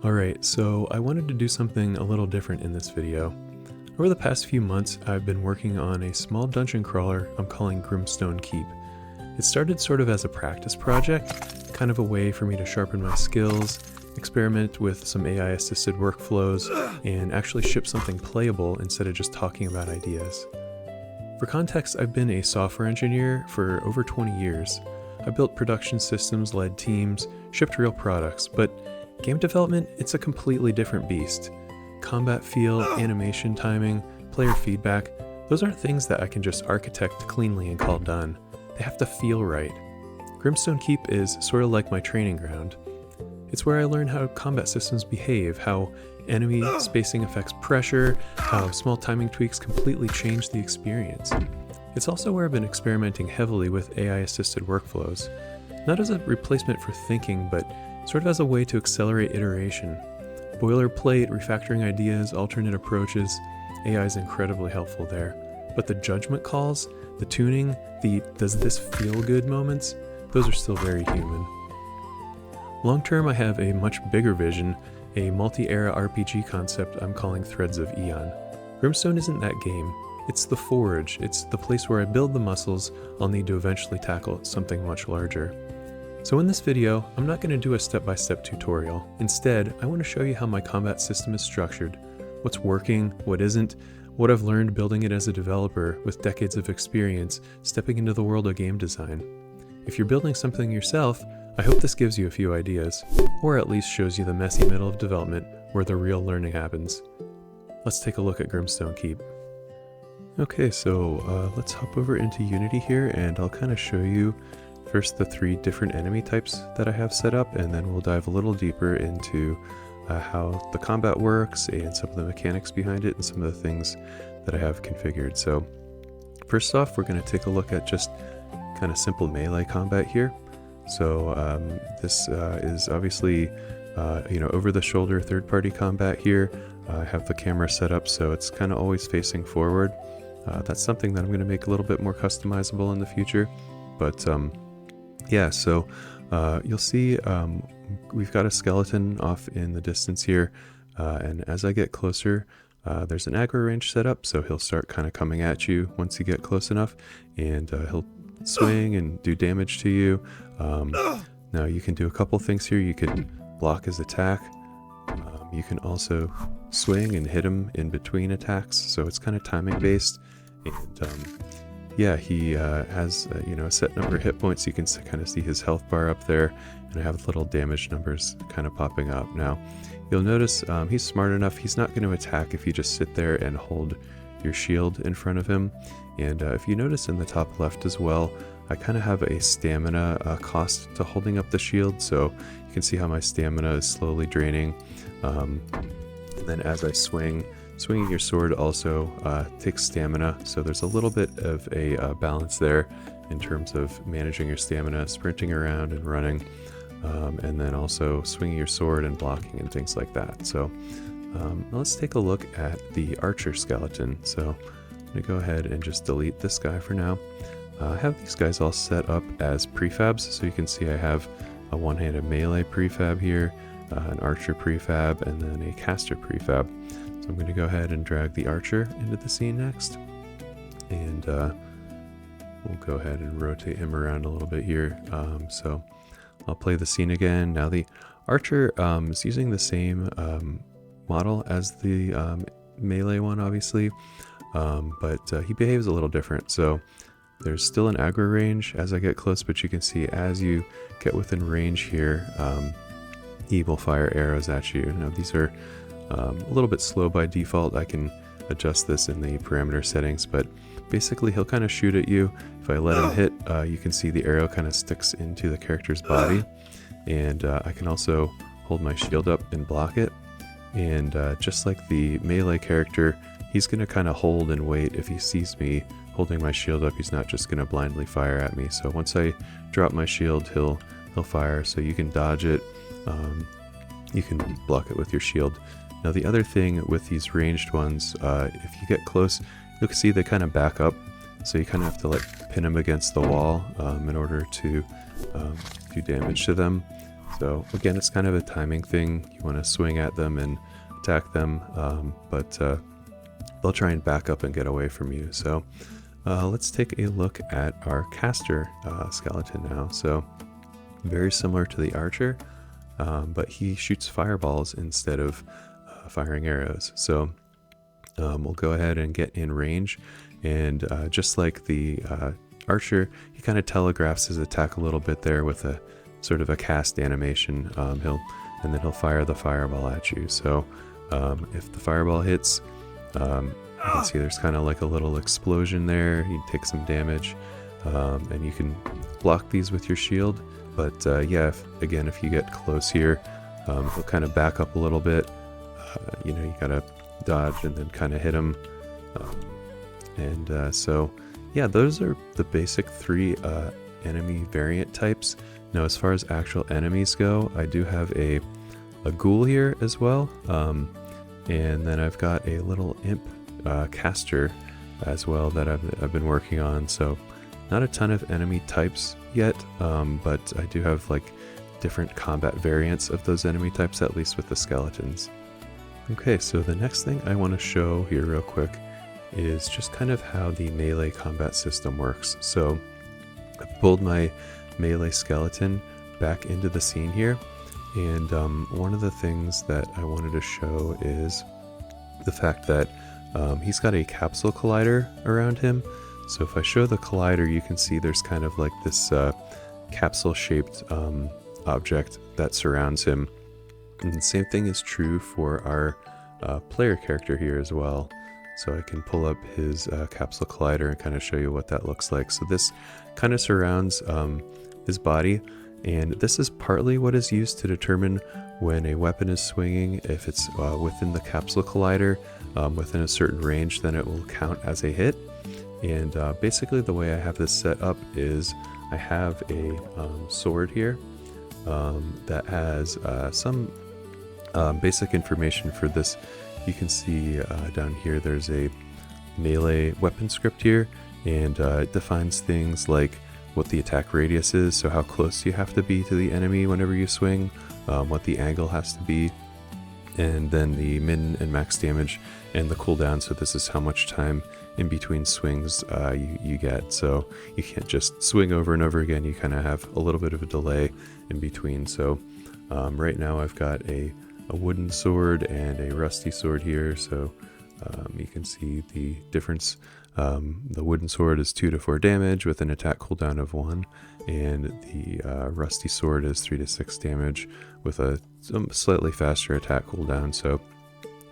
Alright, so I wanted to do something a little different in this video. Over the past few months, I've been working on a small dungeon crawler I'm calling Grimstone Keep. It started sort of as a practice project, kind of a way for me to sharpen my skills, experiment with some AI-assisted workflows, and actually ship something playable instead of just talking about ideas. For context, I've been a software engineer for over 20 years. I built production systems, led teams, shipped real products, but game development, it's a completely different beast. Combat feel, animation timing, player feedback, those aren't things that I can just architect cleanly and call done. They have to feel right. Grimstone Keep is sort of like my training ground. It's where I learn how combat systems behave, how enemy spacing affects pressure, how small timing tweaks completely change the experience. It's also where I've been experimenting heavily with AI-assisted workflows, not as a replacement for thinking, but sort of as a way to accelerate iteration. Boilerplate, refactoring ideas, alternate approaches, AI is incredibly helpful there. But the judgment calls, the tuning, the does this feel good moments, those are still very human. Long term, I have a much bigger vision, a multi-era RPG concept I'm calling Threads of Aeon. Grimstone isn't that game, it's the forge, it's the place where I build the muscles I'll need to eventually tackle something much larger. So in this video, I'm not going to do a step-by-step tutorial. Instead, I want to show you how my combat system is structured, what's working, what isn't, what I've learned building it as a developer with decades of experience stepping into the world of game design. If you're building something yourself, I hope this gives you a few ideas, or at least shows you the messy middle of development where the real learning happens. Let's take a look at Grimstone Keep. Okay, so let's hop over into Unity here, and I'll kind of show you first the 3 different enemy types that I have set up, and then we'll dive a little deeper into how the combat works and some of the mechanics behind it and some of the things that I have configured. So first off, we're going to take a look at just kind of simple melee combat here. So this is obviously over the shoulder third-party combat here. I have the camera set up so it's kind of always facing forward. That's something that I'm going to make a little bit more customizable in the future, but yeah, so you'll see we've got a skeleton off in the distance here, and as I get closer, there's an aggro range set up, so he'll start kind of coming at you once you get close enough, and he'll swing and do damage to you. Now you can do a couple things here. You can block his attack. You can also swing and hit him in between attacks, so it's kind of timing based, and yeah, he has a set number of hit points. You can kind of see his health bar up there, and I have little damage numbers kind of popping up. Now, you'll notice he's smart enough. He's not going to attack if you just sit there and hold your shield in front of him. And if you notice in the top left as well, I kind of have a stamina cost to holding up the shield. So you can see how my stamina is slowly draining. And then as I swinging your sword also takes stamina, so there's a little bit of a balance there in terms of managing your stamina, sprinting around and running, and then also swinging your sword and blocking and things like that. So let's take a look at the archer skeleton. So I'm going to go ahead and just delete this guy for now. I have these guys all set up as prefabs, so you can see I have a one-handed melee prefab here, an archer prefab, and then a caster prefab. So I'm going to go ahead and drag the archer into the scene next, and we'll go ahead and rotate him around a little bit here. So I'll play the scene again. Now the archer is using the same model as the melee one, obviously, but he behaves a little different. So there's still an aggro range as I get close, but you can see as you get within range here, he will fire arrows at you. Now these are a little bit slow by default. I can adjust this in the parameter settings, but basically he'll kind of shoot at you. If I let him hit, you can see the arrow kind of sticks into the character's body, and I can also hold my shield up and block it. And just like the melee character, he's going to kind of hold and wait. If he sees me holding my shield up, he's not just going to blindly fire at me. So once I drop my shield, he'll fire. So you can dodge it, you can block it with your shield. Now the other thing with these ranged ones, if you get close, you can see they kind of back up. So you kind of have to like pin them against the wall in order to do damage to them. So again, it's kind of a timing thing. You want to swing at them and attack them, but they'll try and back up and get away from you. So let's take a look at our caster skeleton now. So very similar to the archer, but he shoots fireballs instead of firing arrows. So we'll go ahead and get in range, and just like the archer, he kind of telegraphs his attack a little bit there with a sort of a cast animation. And then he'll fire the fireball at you. So if the fireball hits, you can see there's kind of like a little explosion there. You take some damage, and you can block these with your shield. But yeah, if you get close here, he'll kind of back up a little bit. You gotta dodge and then kind of hit him. So yeah, those are the basic 3 enemy variant types. Now, as far as actual enemies go, I do have a ghoul here as well, and then I've got a little imp caster as well that I've been working on. So not a ton of enemy types yet, but I do have like different combat variants of those enemy types, at least with the skeletons. Okay, so the next thing I want to show here real quick is just kind of how the melee combat system works. So I've pulled my melee skeleton back into the scene here, and one of the things that I wanted to show is the fact that he's got a capsule collider around him. So if I show the collider, you can see there's kind of like this capsule shaped object that surrounds him, and the same thing is true for our player character here as well. So I can pull up his capsule collider and kind of show you what that looks like. So this kind of surrounds his body, and this is partly what is used to determine when a weapon is swinging. If it's within the capsule collider, within a certain range, then it will count as a hit. And basically the way I have this set up is I have a sword here that has some basic information for this. You can see down here there's a melee weapon script here, and it defines things like what the attack radius is, so how close you have to be to the enemy whenever you swing, what the angle has to be, and then the min and max damage and the cooldown. So this is how much time in between swings you get. So you can't just swing over and over again. You kind of have a little bit of a delay in between. So right now I've got a wooden sword and a rusty sword here. So you can see the difference. The wooden sword is 2 to 4 damage with an attack cooldown of 1, and the rusty sword is 3 to 6 damage with a slightly faster attack cooldown. So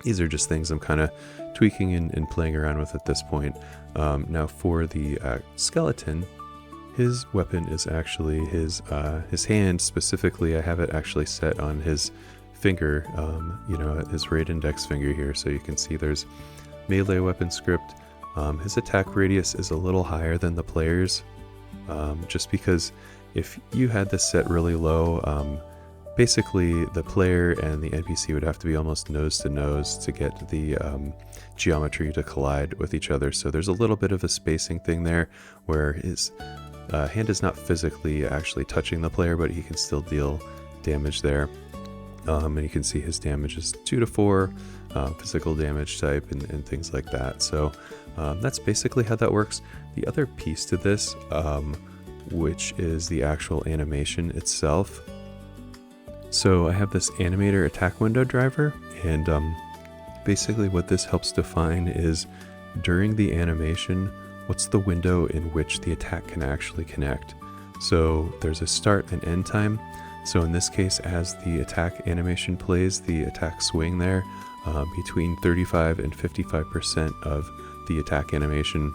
these are just things I'm kind of tweaking and playing around with at this point. Now for the skeleton, his weapon is actually his hand specifically. I have it actually set on his finger, his right index finger here. So you can see there's melee weapon script. His attack radius is a little higher than the player's, just because if you had this set really low, basically the player and the NPC would have to be almost nose to nose to get the geometry to collide with each other. So there's a little bit of a spacing thing there where his hand is not physically actually touching the player, but he can still deal damage there. And you can see his damage is 2 to 4, physical damage type and things like that. So that's basically how that works. The other piece to this, which is the actual animation itself. So I have this animator attack window driver, and basically what this helps define is during the animation, what's the window in which the attack can actually connect. So there's a start and end time. So in this case, as the attack animation plays, the attack swing there, between 35 and 55% of the attack animation,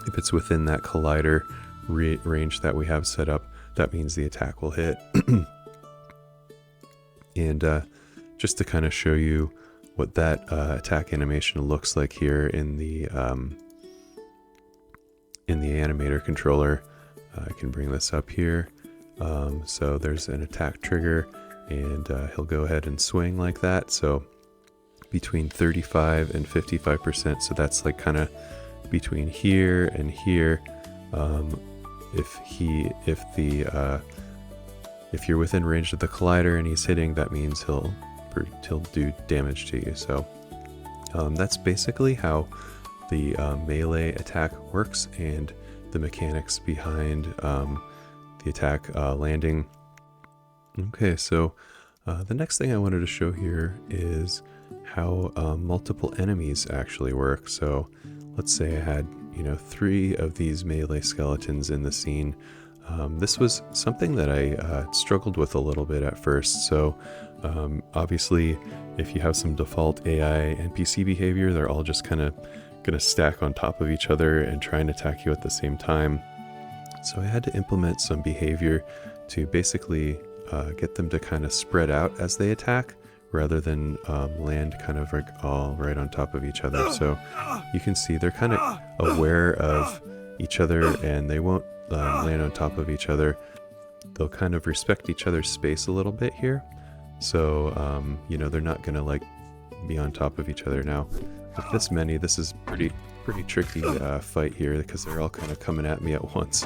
if it's within that collider range that we have set up, that means the attack will hit. And just to kind of show you what that attack animation looks like here in the animator controller, I can bring this up here. So there's an attack trigger, and he'll go ahead and swing like that. So between 35 and 55%. So that's like kind of between here and here. If the if you're within range of the collider and he's hitting, that means he'll do damage to you. So that's basically how the melee attack works and the mechanics behind the attack landing. Okay, so the next thing I wanted to show here is how multiple enemies actually work. So let's say I had 3 of these melee skeletons in the scene. This was something that I struggled with a little bit at first. So obviously, if you have some default AI NPC behavior, they're all just kind of going to stack on top of each other and try and attack you at the same time. So I had to implement some behavior to basically get them to kind of spread out as they attack, rather than land kind of like all right on top of each other. So you can see they're kind of aware of each other and they won't land on top of each other. They'll kind of respect each other's space a little bit here. So, they're not going to like be on top of each other. Now, with this many, this is pretty tricky fight here because they're all kind of coming at me at once,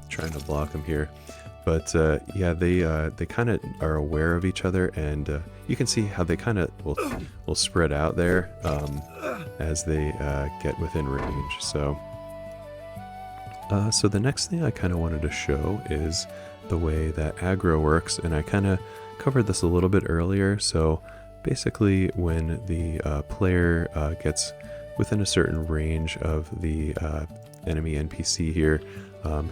trying to block them here. But yeah, they kind of are aware of each other, and you can see how they kind of will spread out there as they get within range. So the next thing I kind of wanted to show is the way that aggro works, and I kind of covered this a little bit earlier. So basically, when the player gets within a certain range of the enemy NPC here,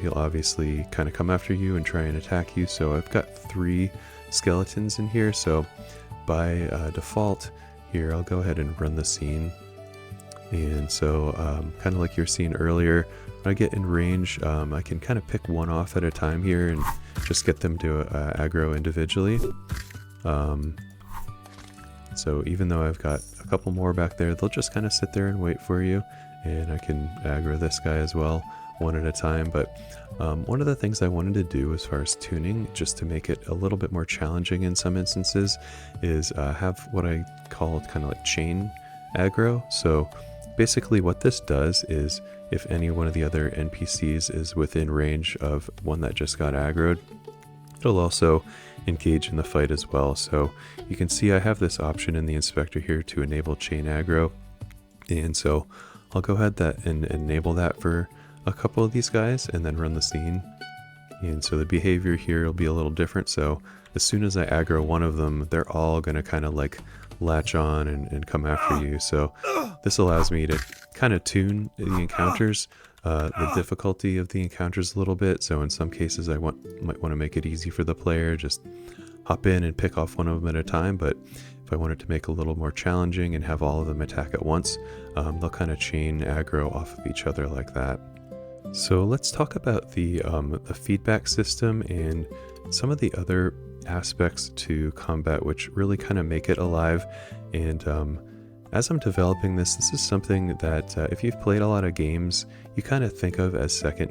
he'll obviously kind of come after you and try and attack you. So I've got 3 skeletons in here. So by default here, I'll go ahead and run the scene. And so kind of like you were seeing earlier, when I get in range, I can kind of pick one off at a time here and just get them to aggro individually. So even though I've got a couple more back there, they'll just kind of sit there and wait for you. And I can aggro this guy as well, one at a time. But one of the things I wanted to do as far as tuning, just to make it a little bit more challenging in some instances, is have what I call kind of like chain aggro. So basically what this does is, if any one of the other NPCs is within range of one that just got aggroed, it'll also engage in the fight as well. So you can see I have this option in the inspector here to enable chain aggro, and so I'll go ahead and enable that for a couple of these guys and then run the scene. And so the behavior here will be a little different. So as soon as I aggro one of them, they're all going to kind of like latch on and come after you. So this allows me to kind of tune the encounters, the difficulty of the encounters a little bit. So in some cases I might want to make it easy for the player, just hop in and pick off one of them at a time. But if I wanted to make it a little more challenging and have all of them attack at once, they'll kind of chain aggro off of each other like that. So let's talk about the feedback system and some of the other aspects to combat which really kind of make it alive. And as I'm developing this is something that if you've played a lot of games, you kind of think of as second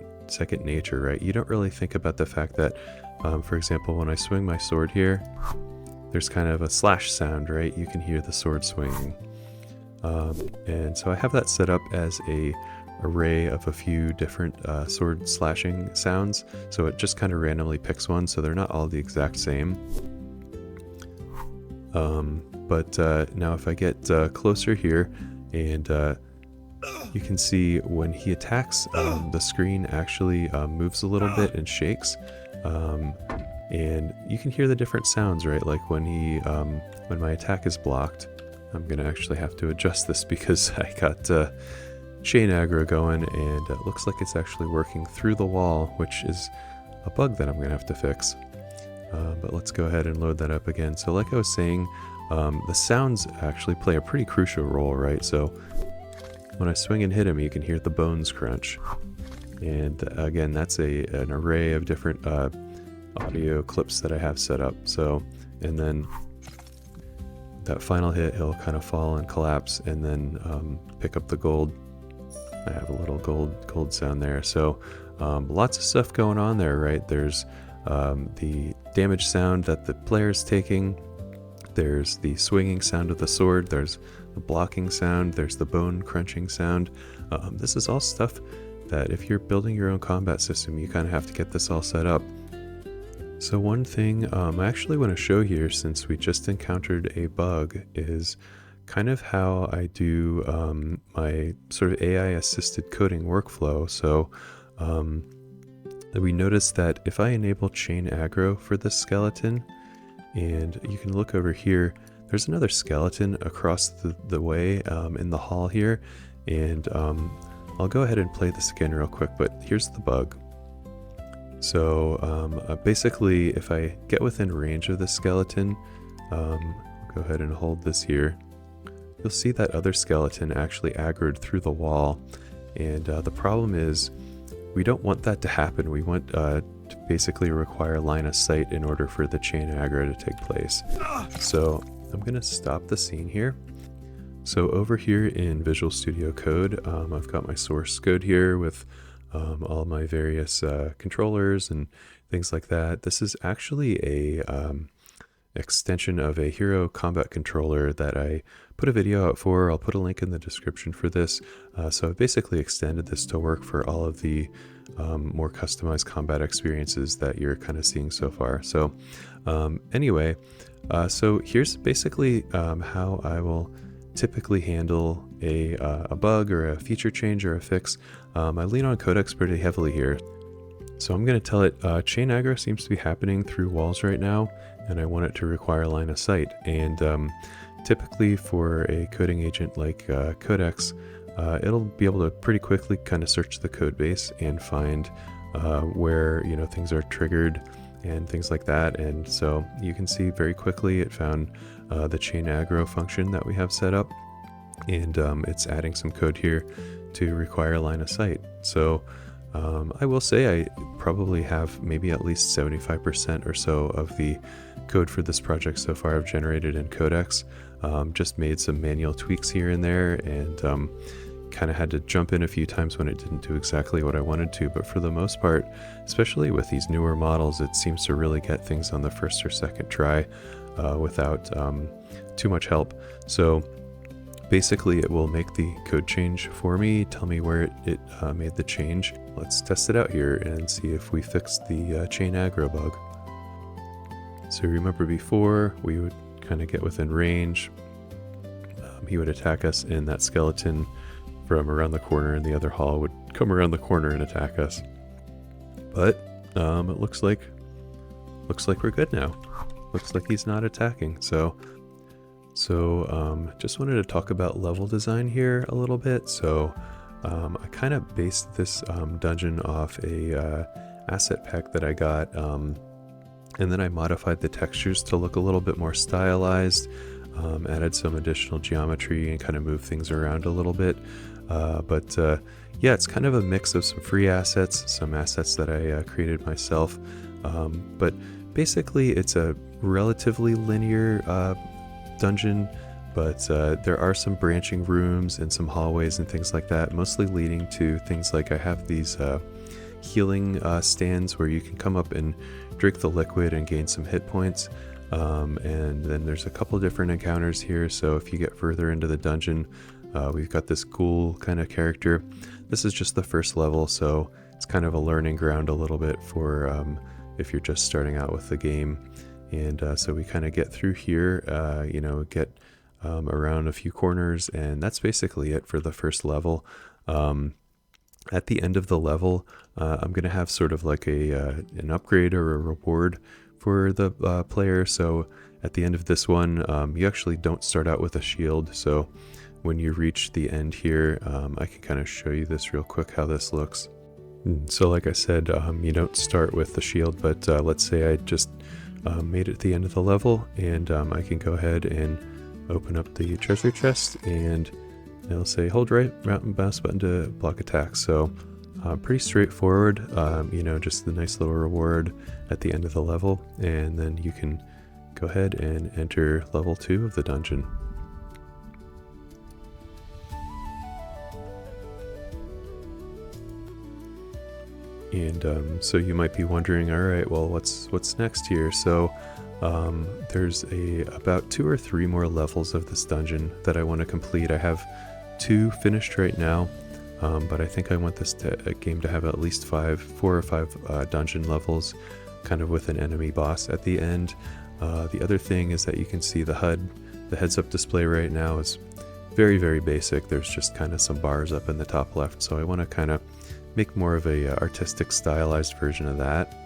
nature, right? You don't really think about the fact that, for example, when I swing my sword here, there's kind of a slash sound, right? You can hear the sword swinging. And so I have that set up as a array of a few different sword slashing sounds, so it just kind of randomly picks one, so they're not all the exact same. But now if I get closer here, and you can see when he attacks, the screen actually moves a little bit and shakes, and you can hear the different sounds, right? Like when when my attack is blocked, I'm gonna actually have to adjust this because I got chain aggro going, and it looks like it's actually working through the wall, which is a bug that I'm gonna have to fix. But let's go ahead and load that up again. So like I was saying, the sounds actually play a pretty crucial role, right? So when I swing and hit him, you can hear the bones crunch. And again, that's an array of different audio clips that I have set up. So, and then that final hit, he'll kind of fall and collapse and then pick up the gold. I have a little gold sound there. So lots of stuff going on there, right? There's the damage sound that the player's taking. There's the swinging sound of the sword. There's the blocking sound. There's the bone crunching sound. This is all stuff that if you're building your own combat system, you kind of have to get this all set up. So one thing I actually want to show here, since we just encountered a bug, is kind of how I do my sort of AI assisted coding workflow. So we noticed that if I enable chain aggro for this skeleton, and you can look over here, there's another skeleton across the way in the hall here, and I'll go ahead and play this again real quick, but here's the bug. So basically, if I get within range of the skeleton, go ahead and hold this here, you'll see that other skeleton actually aggroed through the wall. And the problem is, we don't want that to happen. We want to basically require line of sight in order for the chain aggro to take place. So I'm going to stop the scene here. So over here in Visual Studio Code, I've got my source code here with all my various controllers and things like that. This is actually a extension of a hero combat controller that I put a video out for. I'll put a link in the description for this. So I've basically extended this to work for all of the more customized combat experiences that you're kind of seeing so far. So anyway, so here's basically how I will typically handle a bug or a feature change or a fix. I lean on Codex pretty heavily here. So I'm going to tell it chain aggro seems to be happening through walls right now, and I want it to require line of sight. And typically for a coding agent like Codex, it'll be able to pretty quickly kind of search the code base and find where things are triggered and things like that. And so you can see very quickly it found the chain aggro function that we have set up, and it's adding some code here to require line of sight. So I will say I probably have maybe at least 75% or so of the code for this project so far I've generated in Codex. Just made some manual tweaks here and there, and kind of had to jump in a few times when it didn't do exactly what I wanted to, but for the most part, especially with these newer models, it seems to really get things on the first or second try without too much help. So basically it will make the code change for me, tell me where it made the change. Let's test it out here and see if we fixed the chain aggro bug. So remember before, we would kind of get within range, he would attack us, and that skeleton from around the corner in the other hall would come around the corner and attack us. But it looks like we're good now. Looks like he's not attacking. So just wanted to talk about level design here a little bit. So I kind of based this dungeon off a asset pack that I got, and then I modified the textures to look a little bit more stylized, added some additional geometry and kind of moved things around a little bit. But yeah, it's kind of a mix of some free assets, some assets that I created myself. But basically it's a relatively linear dungeon, but there are some branching rooms and some hallways and things like that, mostly leading to things like I have these healing stands where you can come up and drink the liquid and gain some hit points. And then there's a couple different encounters here, so if you get further into the dungeon, we've got this cool kind of character. This is just the first level, so it's kind of a learning ground a little bit for if you're just starting out with the game. And so we kind of get through here, get around a few corners, and that's basically it for the first level. At the end of the level, I'm going to have sort of like an upgrade or a reward for the player. So at the end of this one, you actually don't start out with a shield. So when you reach the end here, I can kind of show you this real quick, how this looks. So like I said, you don't start with the shield, but let's say I just made it to the end of the level, and I can go ahead and open up the treasure chest, and it'll say hold right mouse button to block attacks. So pretty straightforward, just the nice little reward at the end of the level, and then you can go ahead and enter level 2 of the dungeon. And so you might be wondering, all right, well, what's next here? So there's about 2 or 3 more levels of this dungeon that I want to complete. I have 2 finished right now, but I think I want this game to have at least 4 or 5 dungeon levels kind of with an enemy boss at the end. The other thing is that you can see the HUD. The heads-up display right now is very, very basic. There's just kind of some bars up in the top left, so I want to kind of make more of a artistic, stylized version of that.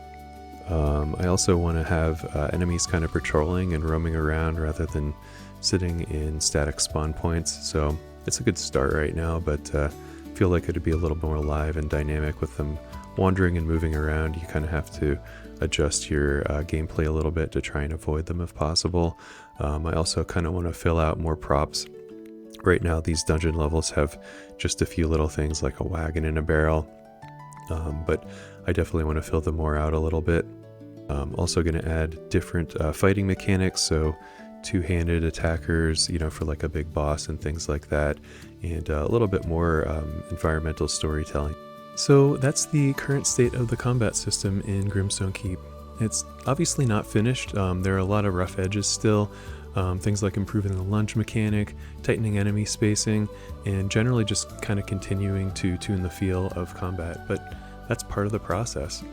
I also want to have enemies kind of patrolling and roaming around rather than sitting in static spawn points, so it's a good start right now, but feel like it'd be a little more alive and dynamic with them wandering and moving around. You kind of have to adjust your gameplay a little bit to try and avoid them if possible. I also kind of want to fill out more props. Right now these dungeon levels have just a few little things like a wagon and a barrel, but I definitely want to fill them more out a little bit. Also going to add different fighting mechanics, so two-handed attackers, you know, for like a big boss and things like that, and a little bit more environmental storytelling. So that's the current state of the combat system in Grimstone Keep. It's obviously not finished. There are a lot of rough edges still, things like improving the lunge mechanic, tightening enemy spacing, and generally just kind of continuing to tune the feel of combat, but that's part of the process.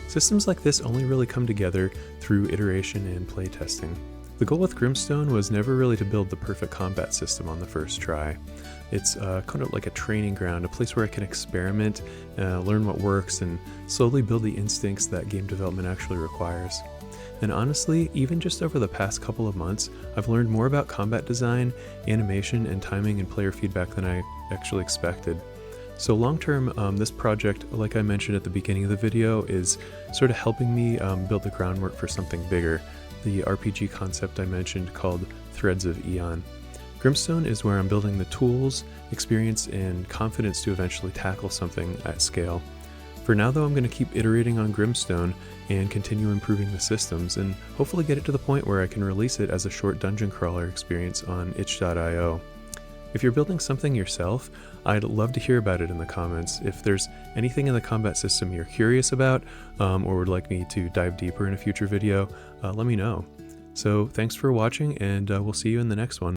Systems like this only really come together through iteration and playtesting. The goal with Grimstone was never really to build the perfect combat system on the first try. It's kind of like a training ground, a place where I can experiment, learn what works, and slowly build the instincts that game development actually requires. And honestly, even just over the past couple of months, I've learned more about combat design, animation, and timing and player feedback than I actually expected. So long term, this project, like I mentioned at the beginning of the video, is sort of helping me build the groundwork for something bigger, the RPG concept I mentioned called Threads of Aeon. Grimstone is where I'm building the tools, experience, and confidence to eventually tackle something at scale. For now though, I'm going to keep iterating on Grimstone and continue improving the systems, and hopefully get it to the point where I can release it as a short dungeon crawler experience on itch.io. If you're building something yourself, I'd love to hear about it in the comments. If there's anything in the combat system you're curious about, or would like me to dive deeper in a future video, let me know. So thanks for watching, and we'll see you in the next one.